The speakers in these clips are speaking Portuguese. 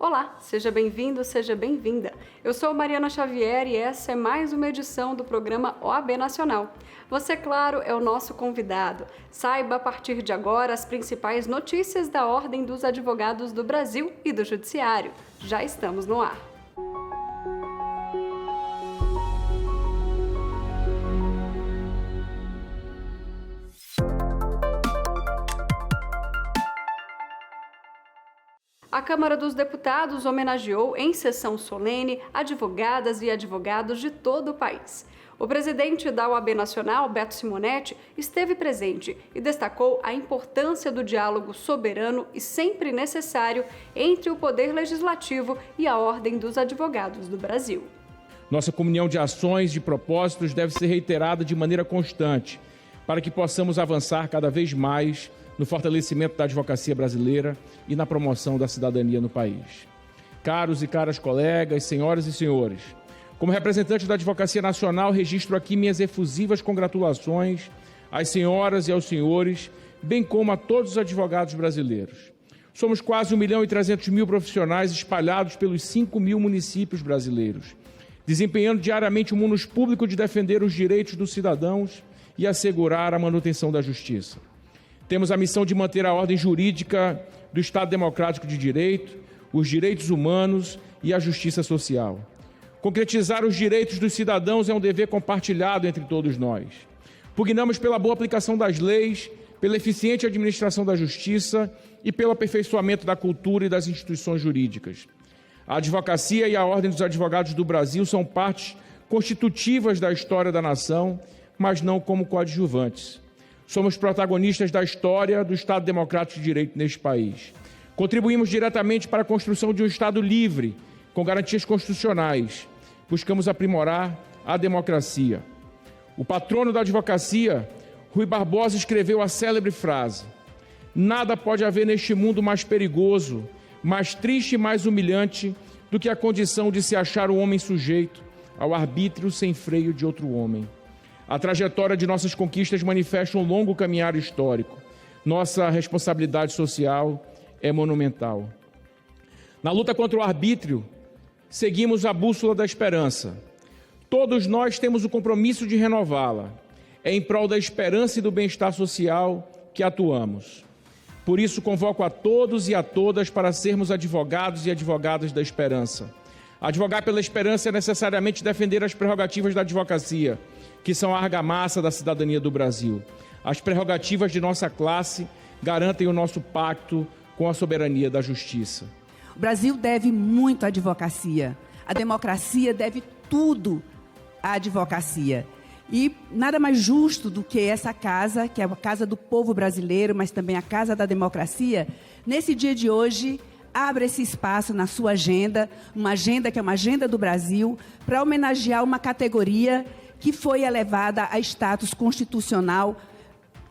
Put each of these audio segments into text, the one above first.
Olá, seja bem-vindo, seja bem-vinda. Eu sou Mariana Xavier e essa é mais uma edição do programa OAB Nacional. Você, claro, é o nosso convidado. Saiba a partir de agora as principais notícias da Ordem dos Advogados do Brasil e do Judiciário. Já estamos no ar. A Câmara dos Deputados homenageou, em sessão solene, advogadas e advogados de todo o país. O presidente da OAB Nacional, Beto Simonetti, esteve presente e destacou a importância do diálogo soberano e sempre necessário entre o Poder Legislativo e a Ordem dos Advogados do Brasil. Nossa comunhão de ações e propósitos deve ser reiterada de maneira constante, para que possamos avançar cada vez mais no fortalecimento da advocacia brasileira e na promoção da cidadania no país. Caros e caras colegas, senhoras e senhores, como representante da Advocacia Nacional, registro aqui minhas efusivas congratulações às senhoras e aos senhores, bem como a todos os advogados brasileiros. Somos quase 1.300.000 profissionais espalhados pelos 5.000 municípios brasileiros, desempenhando diariamente o munus público de defender os direitos dos cidadãos e assegurar a manutenção da justiça. Temos a missão de manter a ordem jurídica do Estado Democrático de Direito, os direitos humanos e a justiça social. Concretizar os direitos dos cidadãos é um dever compartilhado entre todos nós. Pugnamos pela boa aplicação das leis, pela eficiente administração da justiça e pelo aperfeiçoamento da cultura e das instituições jurídicas. A advocacia e a Ordem dos Advogados do Brasil são partes constitutivas da história da nação, mas não como coadjuvantes. Somos protagonistas da história do Estado Democrático de Direito neste país. Contribuímos diretamente para a construção de um Estado livre, com garantias constitucionais. Buscamos aprimorar a democracia. O patrono da advocacia, Rui Barbosa, escreveu a célebre frase: "Nada pode haver neste mundo mais perigoso, mais triste e mais humilhante do que a condição de se achar o homem sujeito ao arbítrio sem freio de outro homem." A trajetória de nossas conquistas manifesta um longo caminhar histórico. Nossa responsabilidade social é monumental. Na luta contra o arbítrio, seguimos a bússola da esperança. Todos nós temos o compromisso de renová-la. É em prol da esperança e do bem-estar social que atuamos. Por isso, convoco a todos e a todas para sermos advogados e advogadas da esperança. Advogar pela esperança é necessariamente defender as prerrogativas da advocacia, que são a argamassa da cidadania do Brasil. As prerrogativas de nossa classe garantem o nosso pacto com a soberania da justiça. O Brasil deve muito à advocacia. A democracia deve tudo à advocacia. E nada mais justo do que essa casa, que é a casa do povo brasileiro, mas também a casa da democracia, nesse dia de hoje, abre esse espaço na sua agenda, uma agenda que é uma agenda do Brasil, para homenagear uma categoria que foi elevada a status constitucional.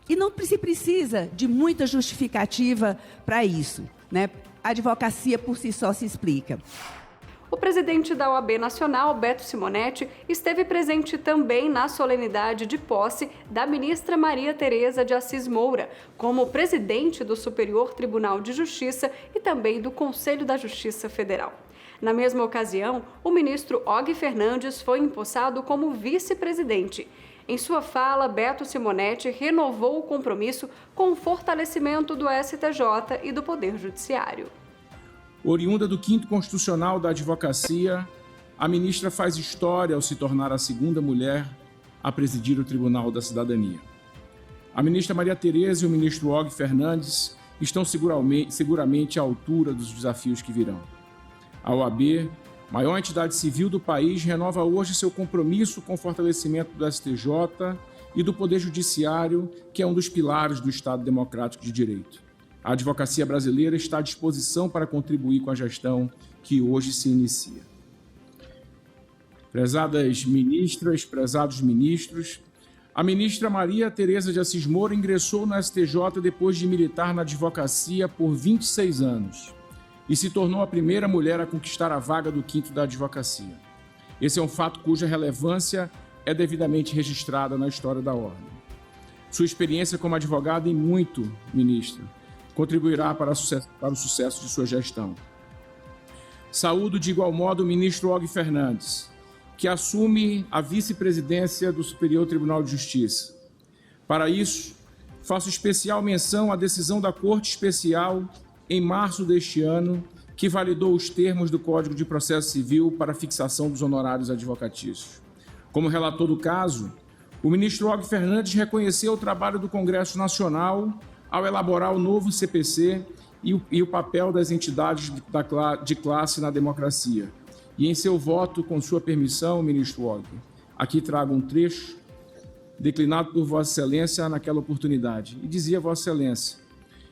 E não se precisa de muita justificativa para isso, né? A advocacia por si só se explica. O presidente da OAB Nacional, Beto Simonetti, esteve presente também na solenidade de posse da ministra Maria Tereza de Assis Moura, como presidente do Superior Tribunal de Justiça e também do Conselho da Justiça Federal. Na mesma ocasião, o ministro Og Fernandes foi empossado como vice-presidente. Em sua fala, Beto Simonetti renovou o compromisso com o fortalecimento do STJ e do Poder Judiciário. Oriunda do 5º Constitucional da Advocacia, a ministra faz história ao se tornar a segunda mulher a presidir o Tribunal da Cidadania. A ministra Maria Tereza e o ministro Og Fernandes estão seguramente à altura dos desafios que virão. A OAB, maior entidade civil do país, renova hoje seu compromisso com o fortalecimento do STJ e do Poder Judiciário, que é um dos pilares do Estado Democrático de Direito. A advocacia brasileira está à disposição para contribuir com a gestão que hoje se inicia. Prezadas ministras, prezados ministros, a ministra Maria Tereza de Assis Moura ingressou no STJ depois de militar na advocacia por 26 anos e se tornou a primeira mulher a conquistar a vaga do 5º da advocacia. Esse é um fato cuja relevância é devidamente registrada na história da Ordem. Sua experiência como advogada e muito, ministra, contribuirá para o sucesso de sua gestão. Saúdo de igual modo o ministro Og Fernandes, que assume a vice-presidência do Superior Tribunal de Justiça. Para isso, faço especial menção à decisão da Corte Especial, em março deste ano, que validou os termos do Código de Processo Civil para a fixação dos honorários advocatícios. Como relator do caso, o ministro Og Fernandes reconheceu o trabalho do Congresso Nacional ao elaborar o novo CPC e o papel das entidades de classe na democracia. E em seu voto, com sua permissão, ministro Og, aqui trago um trecho declinado por Vossa Excelência naquela oportunidade. E dizia Vossa Excelência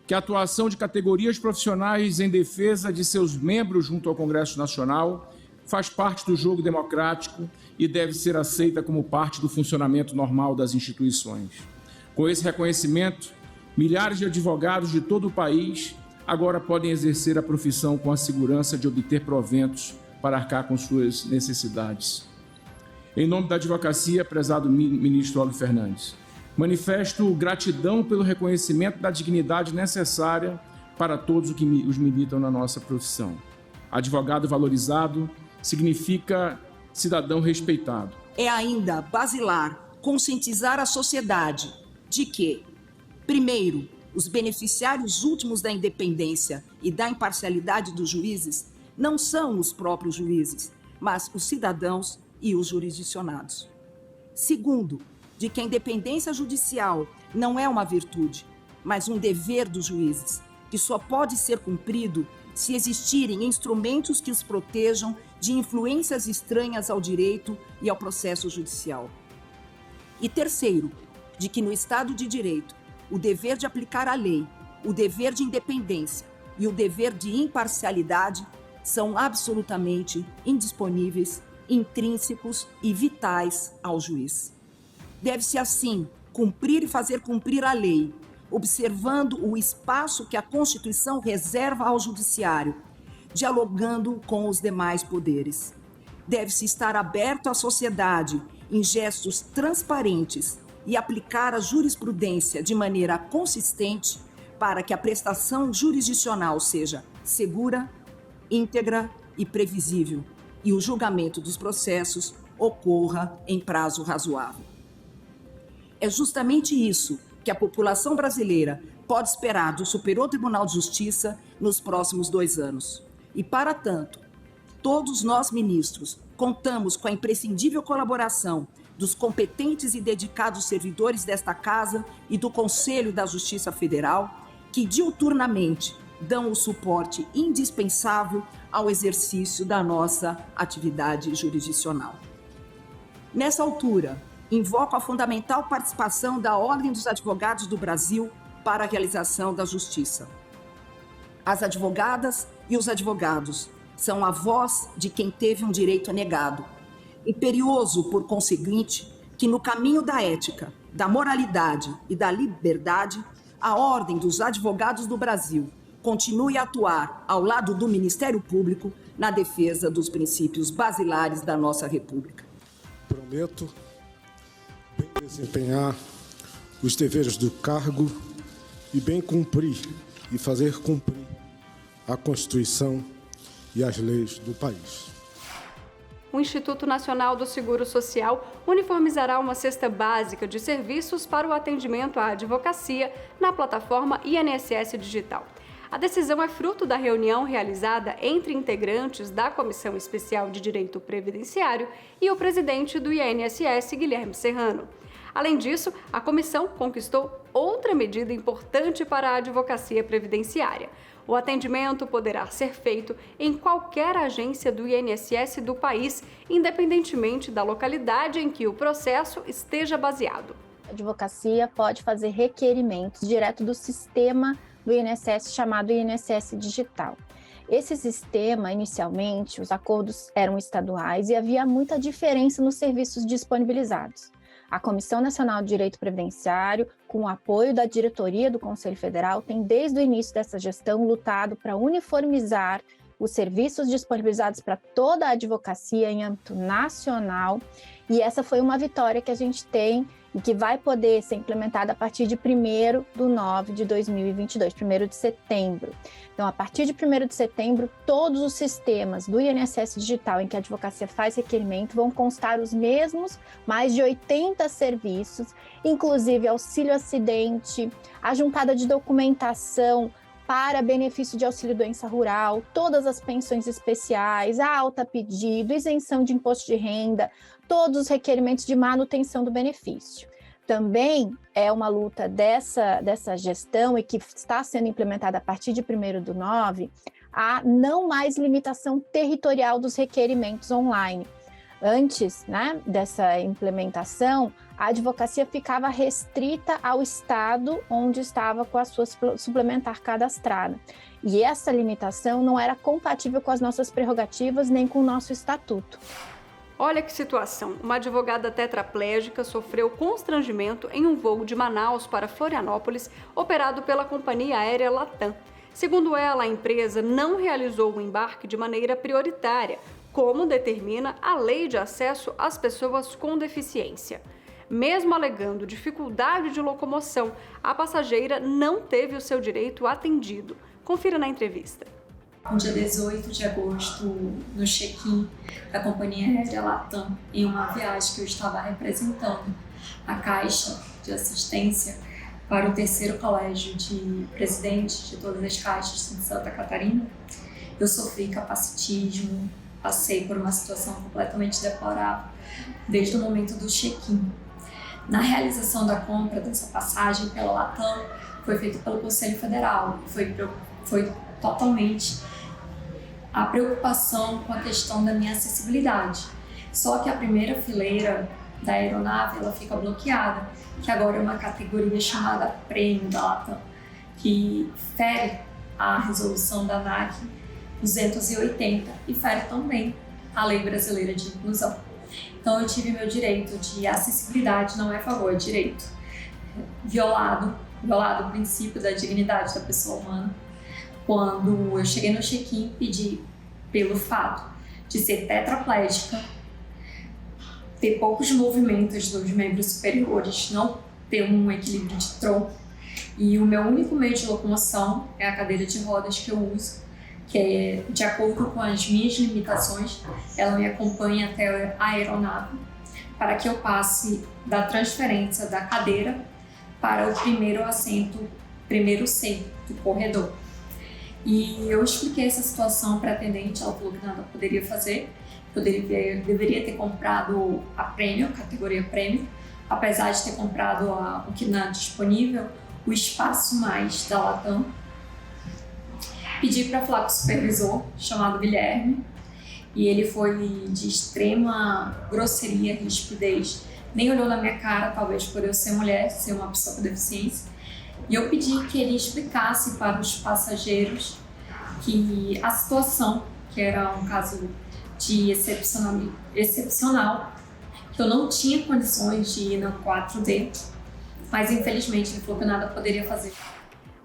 que a atuação de categorias profissionais em defesa de seus membros junto ao Congresso Nacional faz parte do jogo democrático e deve ser aceita como parte do funcionamento normal das instituições. Com esse reconhecimento, milhares de advogados de todo o país agora podem exercer a profissão com a segurança de obter proventos para arcar com suas necessidades. Em nome da advocacia, prezado ministro Og Fernandes, manifesto gratidão pelo reconhecimento da dignidade necessária para todos os militam na nossa profissão. Advogado valorizado significa cidadão respeitado. É ainda basilar conscientizar a sociedade de que, primeiro, os beneficiários últimos da independência e da imparcialidade dos juízes não são os próprios juízes, mas os cidadãos e os jurisdicionados. Segundo, de que a independência judicial não é uma virtude, mas um dever dos juízes, que só pode ser cumprido se existirem instrumentos que os protejam de influências estranhas ao direito e ao processo judicial. E terceiro, de que no Estado de Direito, o dever de aplicar a lei, o dever de independência e o dever de imparcialidade são absolutamente indisponíveis, intrínsecos e vitais ao juiz. Deve-se, assim, cumprir e fazer cumprir a lei, observando o espaço que a Constituição reserva ao judiciário, dialogando com os demais poderes. Deve-se estar aberto à sociedade em gestos transparentes e aplicar a jurisprudência de maneira consistente para que a prestação jurisdicional seja segura, íntegra e previsível e o julgamento dos processos ocorra em prazo razoável. É justamente isso que a população brasileira pode esperar do Superior Tribunal de Justiça nos próximos 2 anos. E, para tanto, todos nós, ministros, contamos com a imprescindível colaboração dos competentes e dedicados servidores desta Casa e do Conselho da Justiça Federal, que diuturnamente dão o suporte indispensável ao exercício da nossa atividade jurisdicional. Nessa altura, invoco a fundamental participação da Ordem dos Advogados do Brasil para a realização da justiça. As advogadas e os advogados são a voz de quem teve um direito negado. Imperioso, por conseguinte, que no caminho da ética, da moralidade e da liberdade, a Ordem dos Advogados do Brasil continue a atuar ao lado do Ministério Público na defesa dos princípios basilares da nossa República. Prometo bem desempenhar os deveres do cargo e bem cumprir e fazer cumprir a Constituição e as leis do país. O Instituto Nacional do Seguro Social uniformizará uma cesta básica de serviços para o atendimento à advocacia na plataforma INSS Digital. A decisão é fruto da reunião realizada entre integrantes da Comissão Especial de Direito Previdenciário e o presidente do INSS, Guilherme Serrano. Além disso, a comissão conquistou outra medida importante para a advocacia previdenciária. O atendimento poderá ser feito em qualquer agência do INSS do país, independentemente da localidade em que o processo esteja baseado. A advocacia pode fazer requerimentos direto do sistema do INSS chamado INSS Digital. Esse sistema, inicialmente, os acordos eram estaduais e havia muita diferença nos serviços disponibilizados. A Comissão Nacional de Direito Previdenciário, com o apoio da diretoria do Conselho Federal, tem desde o início dessa gestão lutado para uniformizar os serviços disponibilizados para toda a advocacia em âmbito nacional, e essa foi uma vitória que a gente tem e que vai poder ser implementada a partir de 1º/9/2022, 1º de setembro. Então, a partir de 1º de setembro, todos os sistemas do INSS digital em que a advocacia faz requerimento vão constar os mesmos mais de 80 serviços, inclusive auxílio acidente, a juntada de documentação para benefício de auxílio-doença rural, todas as pensões especiais, a alta pedido, isenção de imposto de renda, todos os requerimentos de manutenção do benefício. Também é uma luta dessa gestão e que está sendo implementada a partir de 1º/9, a não mais limitação territorial dos requerimentos online. Antes, né, dessa implementação, a advocacia ficava restrita ao estado onde estava com a sua suplementar cadastrada. E essa limitação não era compatível com as nossas prerrogativas nem com o nosso estatuto. Olha que situação, uma advogada tetraplégica sofreu constrangimento em um voo de Manaus para Florianópolis, operado pela companhia aérea Latam. Segundo ela, a empresa não realizou o embarque de maneira prioritária, como determina a Lei de Acesso às Pessoas com Deficiência. Mesmo alegando dificuldade de locomoção, a passageira não teve o seu direito atendido. Confira na entrevista. No dia 18 de agosto, no check-in da companhia aérea Latam, em uma viagem que eu estava representando a Caixa de Assistência para o 3º Colégio de Presidentes de todas as caixas de Santa Catarina, eu sofri capacitismo, passei por uma situação completamente deplorável desde o momento do check-in. Na realização da compra dessa passagem pela Latam, foi feito pelo Conselho Federal, foi totalmente a preocupação com a questão da minha acessibilidade. Só que a primeira fileira da aeronave ela fica bloqueada, que agora é uma categoria chamada Prêmio da Latam, que fere a resolução da ANAC 280 e fere também a Lei Brasileira de Inclusão. Então eu tive meu direito de acessibilidade, não é favor, é direito, violado o princípio da dignidade da pessoa humana. Quando eu cheguei no check-in, pedi pelo fato de ser tetraplégica, ter poucos movimentos dos membros superiores, não ter um equilíbrio de tronco, e o meu único meio de locomoção é a cadeira de rodas que eu uso, que é de acordo com as minhas limitações, ela me acompanha até a aeronave, para que eu passe da transferência da cadeira para o primeiro assento, primeiro C do corredor. E eu expliquei essa situação para a atendente, ela falou que nada poderia fazer, eu deveria ter comprado a Prêmio, categoria Prêmio, apesar de ter comprado o que não é disponível, o Espaço Mais da Latam. Pedi para falar com o supervisor, chamado Guilherme, e ele foi de extrema grosseria e rispidez. Nem olhou na minha cara, talvez por eu ser mulher, ser uma pessoa com deficiência. E eu pedi que ele explicasse para os passageiros que a situação, que era um caso de excepcional, que eu não tinha condições de ir no 4D, mas infelizmente ele falou que nada poderia fazer.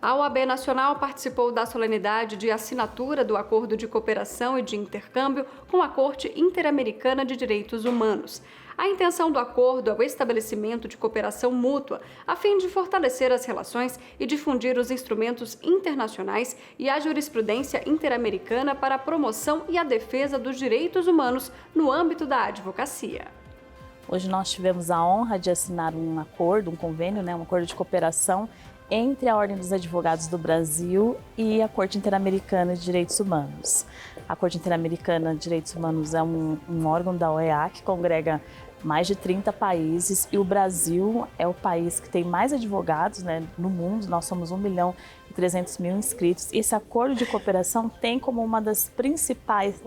A OAB Nacional participou da solenidade de assinatura do Acordo de Cooperação e de Intercâmbio com a Corte Interamericana de Direitos Humanos. A intenção do acordo é o estabelecimento de cooperação mútua, a fim de fortalecer as relações e difundir os instrumentos internacionais e a jurisprudência interamericana para a promoção e a defesa dos direitos humanos no âmbito da advocacia. Hoje nós tivemos a honra de assinar um acordo, um convênio, um acordo de cooperação entre a Ordem dos Advogados do Brasil e a Corte Interamericana de Direitos Humanos. A Corte Interamericana de Direitos Humanos é um órgão da OEA que congrega mais de 30 países e o Brasil é o país que tem mais advogados no mundo. Nós somos 1.300.000 inscritos. Esse acordo de cooperação tem como um dos principais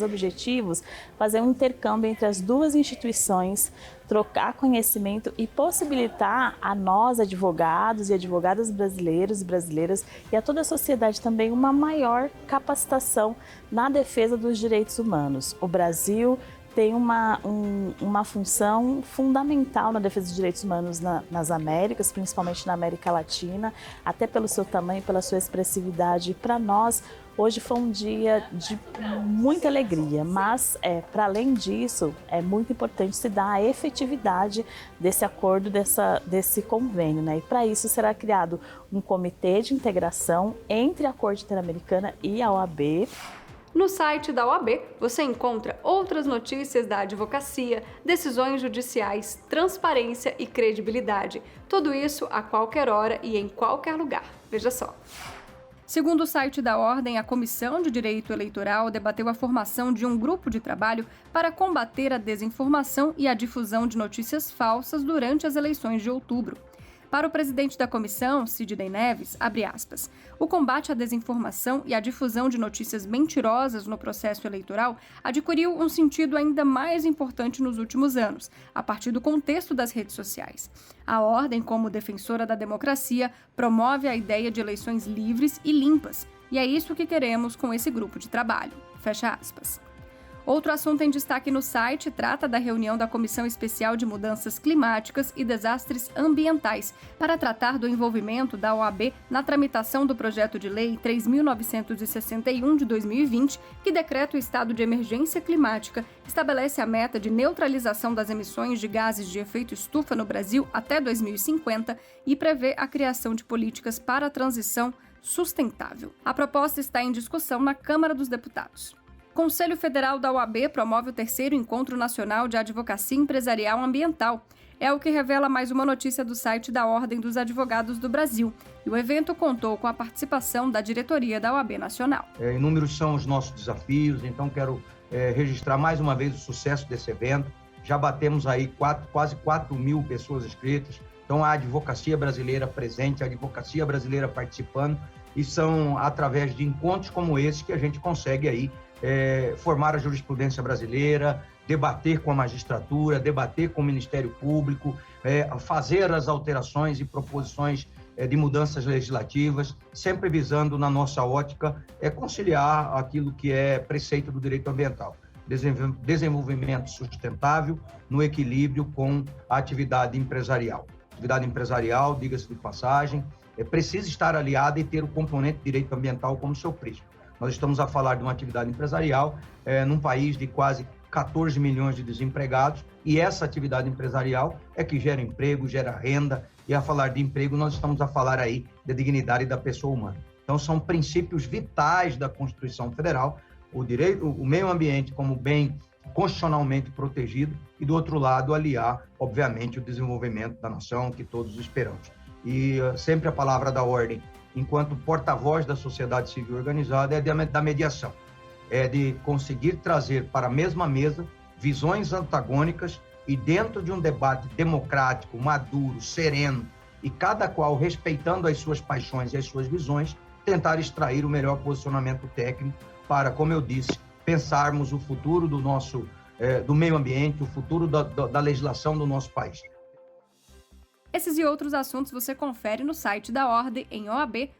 objetivos fazer um intercâmbio entre as duas instituições, trocar conhecimento e possibilitar a nós, advogados e advogadas brasileiros e brasileiras, e a toda a sociedade também, uma maior capacitação na defesa dos direitos humanos. O Brasil tem uma função fundamental na defesa dos direitos humanos nas Américas, principalmente na América Latina, até pelo seu tamanho, pela sua expressividade. Para nós, Hoje foi um dia de muita alegria, mas para além disso, é muito importante se dar a efetividade desse acordo, desse convênio, né? E para isso será criado um comitê de integração entre a Corte Interamericana e a OAB. No site da OAB, você encontra outras notícias da advocacia, decisões judiciais, transparência e credibilidade. Tudo isso a qualquer hora e em qualquer lugar. Veja só. Segundo o site da Ordem, a Comissão de Direito Eleitoral debateu a formação de um grupo de trabalho para combater a desinformação e a difusão de notícias falsas durante as eleições de outubro. Para o presidente da comissão, Sidney Neves, abre aspas, o combate à desinformação e à difusão de notícias mentirosas no processo eleitoral adquiriu um sentido ainda mais importante nos últimos anos, a partir do contexto das redes sociais. A Ordem, como defensora da democracia, promove a ideia de eleições livres e limpas, e é isso que queremos com esse grupo de trabalho. Fecha aspas. Outro assunto em destaque no site trata da reunião da Comissão Especial de Mudanças Climáticas e Desastres Ambientais para tratar do envolvimento da OAB na tramitação do projeto de lei 3.961 de 2020, que decreta o estado de emergência climática, estabelece a meta de neutralização das emissões de gases de efeito estufa no Brasil até 2050 e prevê a criação de políticas para a transição sustentável. A proposta está em discussão na Câmara dos Deputados. O Conselho Federal da OAB promove o 3º Encontro Nacional de Advocacia Empresarial Ambiental. É o que revela mais uma notícia do site da Ordem dos Advogados do Brasil. E o evento contou com a participação da diretoria da OAB Nacional. Inúmeros são os nossos desafios, então quero registrar mais uma vez o sucesso desse evento. Já batemos aí quase 4 mil pessoas inscritas. Então a advocacia brasileira presente, a advocacia brasileira participando. E são através de encontros como esse que a gente consegue aí formar a jurisprudência brasileira, debater com a magistratura, debater com o Ministério Público, fazer as alterações e proposições de mudanças legislativas, sempre visando, na nossa ótica, conciliar aquilo que é preceito do direito ambiental. Desenvolvimento sustentável no equilíbrio com a atividade empresarial. Atividade empresarial, diga-se de passagem, precisa estar aliada e ter o componente de direito ambiental como seu prisma. Nós estamos a falar de uma atividade empresarial num país de quase 14 milhões de desempregados e essa atividade empresarial é que gera emprego, gera renda e a falar de emprego nós estamos a falar aí da dignidade da pessoa humana. Então são princípios vitais da Constituição Federal, o direito, o meio ambiente como bem constitucionalmente protegido e do outro lado aliar, obviamente, o desenvolvimento da nação que todos esperamos. E sempre a palavra da ordem, enquanto porta-voz da sociedade civil organizada, é da mediação. É de conseguir trazer para a mesma mesa visões antagônicas e dentro de um debate democrático, maduro, sereno, e cada qual respeitando as suas paixões e as suas visões, tentar extrair o melhor posicionamento técnico para, como eu disse, pensarmos o futuro do nosso, do meio ambiente, o futuro da legislação do nosso país. Esses e outros assuntos você confere no site da Ordem em oab.org.br.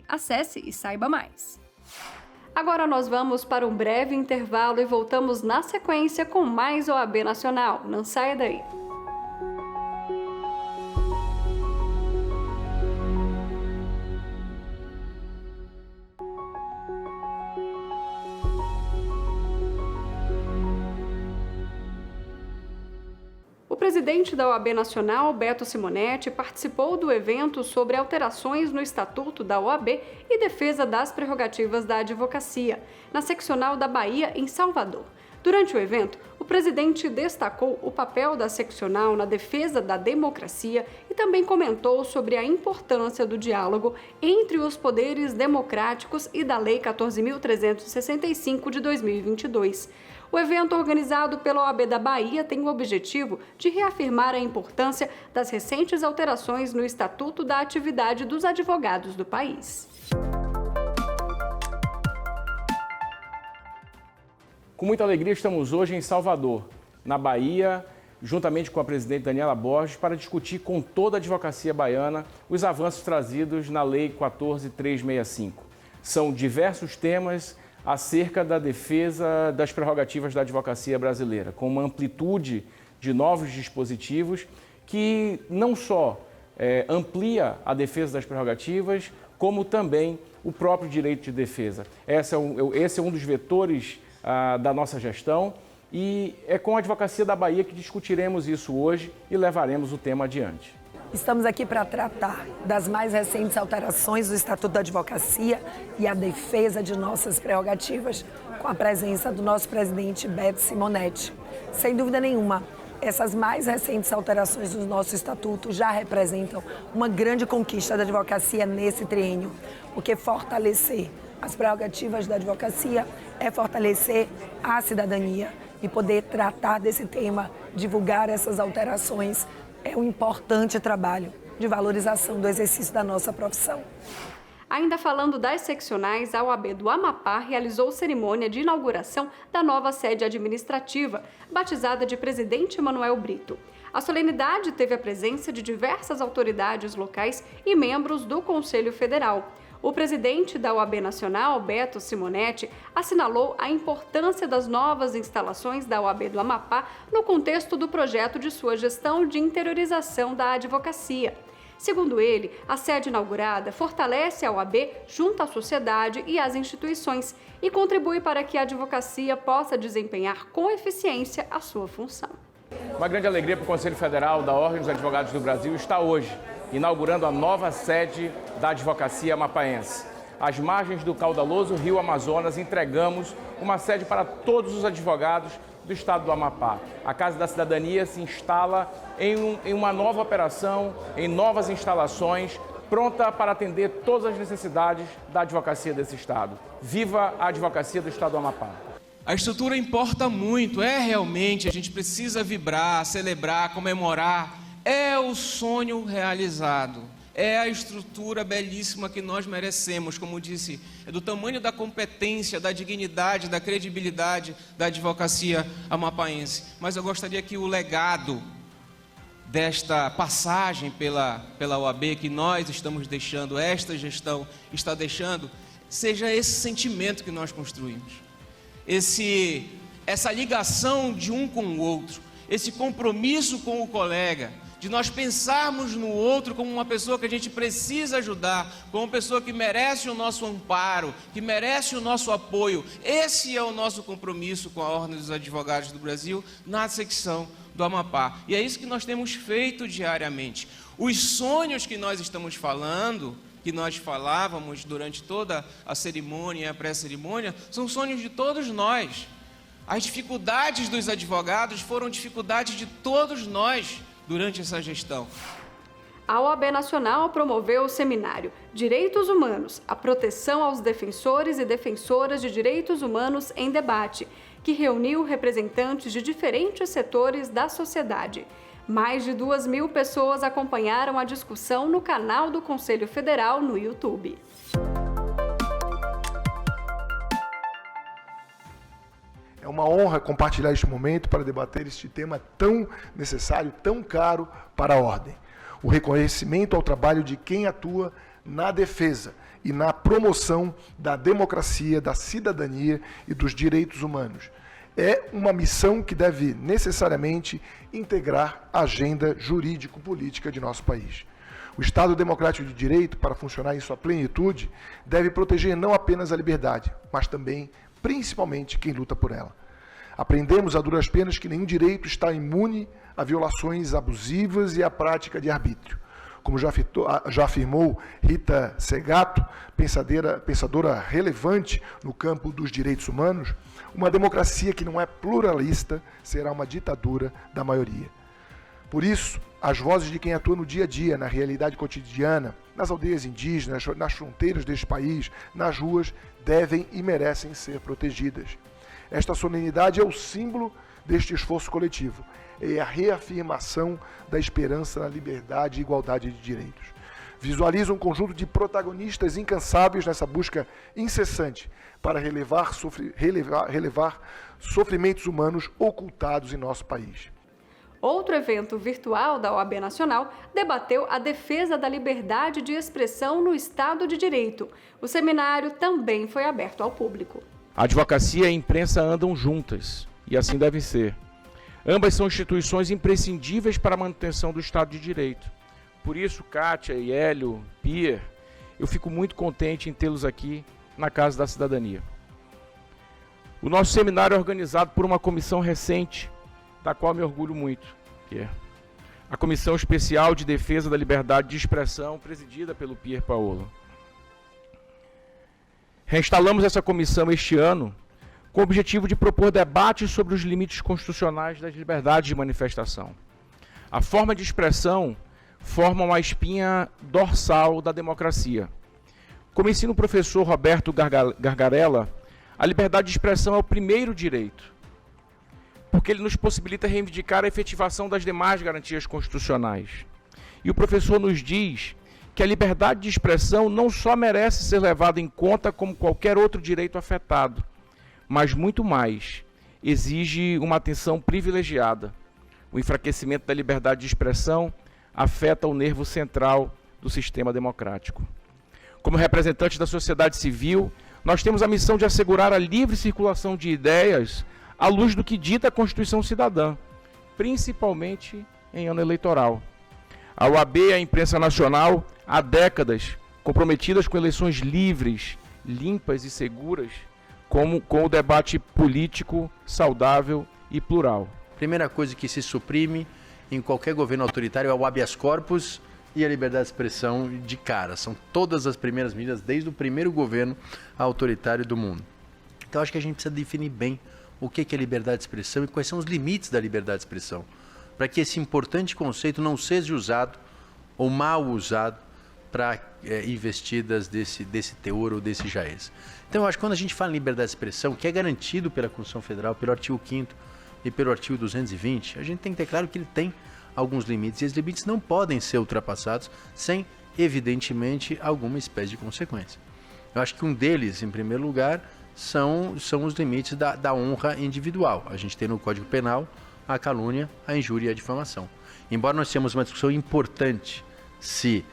Acesse e saiba mais. Agora nós vamos para um breve intervalo e voltamos na sequência com mais OAB Nacional. Não saia daí. O presidente da OAB Nacional, Beto Simonetti, participou do evento sobre alterações no Estatuto da OAB e defesa das prerrogativas da advocacia, na seccional da Bahia, em Salvador. Durante o evento, o presidente destacou o papel da seccional na defesa da democracia e também comentou sobre a importância do diálogo entre os poderes democráticos e da Lei 14.365 de 2022. O evento organizado pela OAB da Bahia tem o objetivo de reafirmar a importância das recentes alterações no Estatuto da Atividade dos Advogados do país. Com muita alegria estamos hoje em Salvador, na Bahia, juntamente com a presidente Daniela Borges, para discutir com toda a advocacia baiana os avanços trazidos na Lei 14.365. São diversos temas acerca da defesa das prerrogativas da advocacia brasileira, com uma amplitude de novos dispositivos que não só amplia a defesa das prerrogativas, como também o próprio direito de defesa. Esse é um dos vetores da nossa gestão e é com a Advocacia da Bahia que discutiremos isso hoje e levaremos o tema adiante. Estamos aqui para tratar das mais recentes alterações do Estatuto da Advocacia e a defesa de nossas prerrogativas com a presença do nosso presidente Beto Simonetti. Sem dúvida nenhuma, essas mais recentes alterações do nosso Estatuto já representam uma grande conquista da advocacia nesse triênio, porque fortalecer as prerrogativas da advocacia é fortalecer a cidadania e poder tratar desse tema, divulgar essas alterações, é um importante trabalho de valorização do exercício da nossa profissão. Ainda falando das seccionais, a OAB do Amapá realizou cerimônia de inauguração da nova sede administrativa, batizada de Presidente Manuel Brito. A solenidade teve a presença de diversas autoridades locais e membros do Conselho Federal. O presidente da OAB Nacional, Beto Simonetti, assinalou a importância das novas instalações da OAB do Amapá no contexto do projeto de sua gestão de interiorização da advocacia. Segundo ele, a sede inaugurada fortalece a OAB junto à sociedade e às instituições e contribui para que a advocacia possa desempenhar com eficiência a sua função. Uma grande alegria para o Conselho Federal da Ordem dos Advogados do Brasil estar hoje inaugurando a nova sede da advocacia amapaense. Às margens do caudaloso Rio Amazonas, entregamos uma sede para todos os advogados do estado do Amapá. A Casa da Cidadania se instala em uma nova operação, em novas instalações, pronta para atender todas as necessidades da advocacia desse estado. Viva a advocacia do estado do Amapá! A estrutura importa muito, realmente, a gente precisa vibrar, celebrar, comemorar. É o sonho realizado, é a estrutura belíssima que nós merecemos, como disse, é do tamanho da competência, da dignidade, da credibilidade da advocacia amapaense. Mas eu gostaria que o legado desta passagem pela OAB que nós estamos deixando, esta gestão está deixando, seja esse sentimento que nós construímos, essa ligação de um com o outro, esse compromisso com o colega, de nós pensarmos no outro como uma pessoa que a gente precisa ajudar, como uma pessoa que merece o nosso amparo, que merece o nosso apoio. Esse é o nosso compromisso com a Ordem dos Advogados do Brasil na secção do Amapá. E é isso que nós temos feito diariamente. Os sonhos que nós estamos falando, que nós falávamos durante toda a cerimônia e a pré-cerimônia, são sonhos de todos nós. As dificuldades dos advogados foram dificuldades de todos nós durante essa gestão. A OAB Nacional promoveu o seminário Direitos Humanos, a proteção aos defensores e defensoras de direitos humanos em debate, que reuniu representantes de diferentes setores da sociedade. Mais de 2.000 pessoas acompanharam a discussão no canal do Conselho Federal no YouTube. É uma honra compartilhar este momento para debater este tema tão necessário, tão caro para a Ordem. O reconhecimento ao trabalho de quem atua na defesa e na promoção da democracia, da cidadania e dos direitos humanos. É uma missão que deve necessariamente integrar a agenda jurídico-política de nosso país. O Estado Democrático de Direito, para funcionar em sua plenitude, deve proteger não apenas a liberdade, mas também principalmente quem luta por ela. Aprendemos a duras penas que nenhum direito está imune a violações abusivas e à prática de arbítrio. Como já afirmou Rita Segato, pensadora relevante no campo dos direitos humanos, uma democracia que não é pluralista será uma ditadura da maioria. Por isso, as vozes de quem atua no dia a dia, na realidade cotidiana, nas aldeias indígenas, nas fronteiras deste país, nas ruas, devem e merecem ser protegidas. Esta solenidade é o símbolo deste esforço coletivo. É a reafirmação da esperança na liberdade e igualdade de direitos. Visualiza um conjunto de protagonistas incansáveis nessa busca incessante para relevar sofrimentos humanos ocultados em nosso país. Outro evento virtual da OAB Nacional debateu a defesa da liberdade de expressão no Estado de Direito. O seminário também foi aberto ao público. A advocacia e a imprensa andam juntas, e assim deve ser. Ambas são instituições imprescindíveis para a manutenção do Estado de Direito. Por isso, Kátia, Hélio, Pia, eu fico muito contente em tê-los aqui na Casa da Cidadania. O nosso seminário é organizado por uma comissão recente, da qual me orgulho muito, que é a Comissão Especial de Defesa da Liberdade de Expressão, presidida pelo Pier Paolo. Reinstalamos essa comissão este ano com o objetivo de propor debates sobre os limites constitucionais das liberdades de manifestação. A forma de expressão forma uma espinha dorsal da democracia. Como ensina o professor Roberto Gargarella, a liberdade de expressão é o primeiro direito, porque ele nos possibilita reivindicar a efetivação das demais garantias constitucionais. E o professor nos diz que a liberdade de expressão não só merece ser levada em conta como qualquer outro direito afetado, mas muito mais, exige uma atenção privilegiada. O enfraquecimento da liberdade de expressão afeta o nervo central do sistema democrático. Como representantes da sociedade civil, nós temos a missão de assegurar a livre circulação de ideias à luz do que dita a Constituição Cidadã, principalmente em ano eleitoral. A OAB e a imprensa nacional, há décadas, comprometidas com eleições livres, limpas e seguras, com o debate político saudável e plural. Primeira coisa que se suprime em qualquer governo autoritário é o habeas corpus e a liberdade de expressão de cara. São todas as primeiras medidas desde o primeiro governo autoritário do mundo. Então acho que a gente precisa definir bem o que é liberdade de expressão e quais são os limites da liberdade de expressão, para que esse importante conceito não seja usado ou mal usado para investidas desse teor ou desse jaez. Então eu acho que quando a gente fala em liberdade de expressão, que é garantido pela Constituição Federal, pelo artigo 5º e pelo artigo 220, a gente tem que ter claro que ele tem alguns limites, e esses limites não podem ser ultrapassados sem, evidentemente, alguma espécie de consequência. Eu acho que um deles, em primeiro lugar, são os limites da honra individual. A gente tem no Código Penal a calúnia, a injúria e a difamação. Embora nós tenhamos uma discussão importante se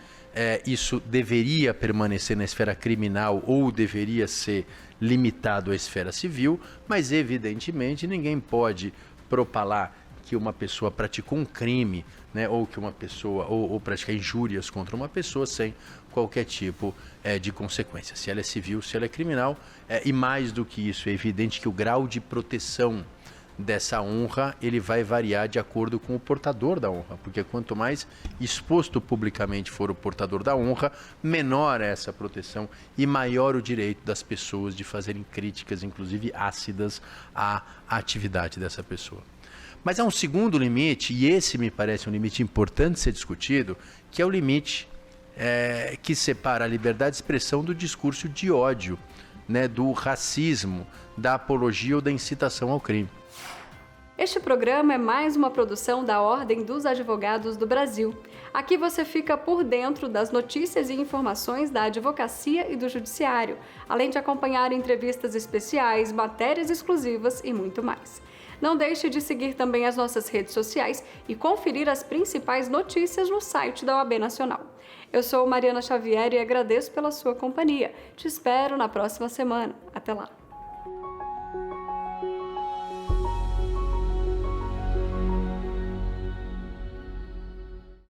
isso deveria permanecer na esfera criminal ou deveria ser limitado à esfera civil, mas evidentemente ninguém pode propalar que uma pessoa praticou um crime, né, ou que uma pessoa ou praticar injúrias contra uma pessoa sem qualquer tipo de consequência, se ela é civil, se ela é criminal, e mais do que isso, é evidente que o grau de proteção dessa honra ele vai variar de acordo com o portador da honra, porque quanto mais exposto publicamente for o portador da honra, menor é essa proteção e maior o direito das pessoas de fazerem críticas, inclusive ácidas, à atividade dessa pessoa. Mas há um segundo limite, e esse me parece um limite importante ser discutido, que é o limite que separa a liberdade de expressão do discurso de ódio, né, do racismo, da apologia ou da incitação ao crime. Este programa é mais uma produção da Ordem dos Advogados do Brasil. Aqui você fica por dentro das notícias e informações da advocacia e do judiciário, além de acompanhar entrevistas especiais, matérias exclusivas e muito mais. Não deixe de seguir também as nossas redes sociais e conferir as principais notícias no site da OAB Nacional. Eu sou Mariana Xavier e agradeço pela sua companhia. Te espero na próxima semana. Até lá!